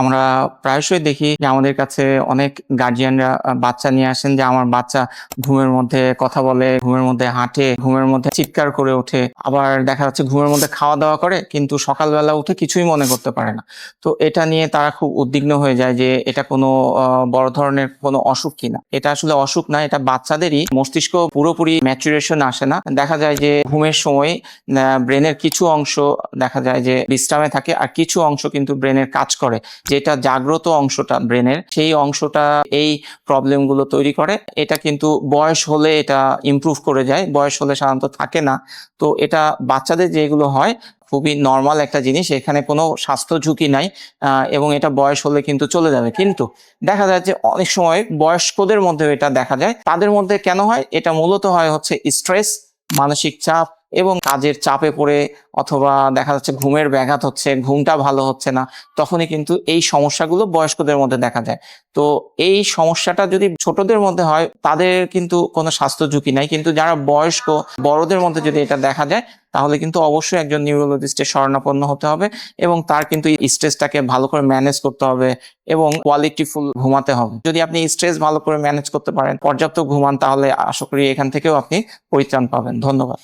আমরা প্রায়শই দেখি যে আমাদের কাছে অনেক গার্জিয়ানরা বাচ্চা নিয়ে আসেন যে আমার বাচ্চা ঘুমের মধ্যে কথা বলে, ঘুমের মধ্যে হাঁটে, ঘুমের মধ্যে চিৎকার করে ওঠে। আবার দেখা যাচ্ছে ঘুমের মধ্যে খাওয়া দাওয়া করে কিন্তু সকালবেলা উঠে কিছুই মনে করতে পারে না। তো এটা নিয়ে তারা খুব উদ্বিগ্ন হয়ে যায় যে এটা কোনো বড় ধরনের কোনো অসুখ কিনা। এটা আসলে অসুখ না, এটা বাচ্চাদেরই মস্তিষ্ক পুরোপুরি ম্যাচুরেশন আসে না। দেখা যায় যে ঘুমের সময় ব্রেনের কিছু অংশ দেখা যায় যে বিশ্রামে থাকে আর কিছু অংশ কিন্তু ব্রেনের কাজ করে। যেটা জাগ্রত অংশটা ব্রেনের, সেই অংশটা এই প্রবলেমগুলো তৈরি করে। এটা কিন্তু বয়স হলে এটা ইমপ্রুভ করে যায়, বয়স হলে সাধারণত থাকে না। তো এটা বাচ্চাদের যেগুলো হয় খুবই নর্মাল একটা জিনিস, এখানে কোনো স্বাস্থ্য ঝুঁকি নাই এবং এটা বয়স হলে কিন্তু চলে যাবে। কিন্তু দেখা যায় যে অনেক সময় বয়স্কদের মধ্যেও এটা দেখা যায়। তাদের মধ্যে কেন হয়? এটা মূলত হয় হচ্ছে স্ট্রেস, মানসিক চাপ এবং কাজের চাপে পড়ে, অথবা দেখা যাচ্ছে ঘুমের ব্যাঘাত হচ্ছে, ঘুমটা ভালো হচ্ছে না, তখনই কিন্তু এই সমস্যাগুলো বয়স্কদের মধ্যে দেখা যায়। তো এই সমস্যাটা যদি ছোটদের মধ্যে হয় তাদের কিন্তু কোনো স্বাস্থ্য ঝুঁকি নাই, কিন্তু যারা বয়স্ক বড়দের মধ্যে যদি এটা দেখা যায় তাহলে কিন্তু অবশ্যই একজন নিউরোলজিস্টের শরণাপন্ন হতে হবে এবং তার কিন্তু স্ট্রেসটাকে ভালো করে ম্যানেজ করতে হবে এবং কোয়ালিটিফুল ঘুমাতে হবে। যদি আপনি স্ট্রেস ভালো করে ম্যানেজ করতে পারেন, পর্যাপ্ত ঘুমান, তাহলে আশা করি এখান থেকেও আপনি পরিত্রাণ পাবেন। ধন্যবাদ।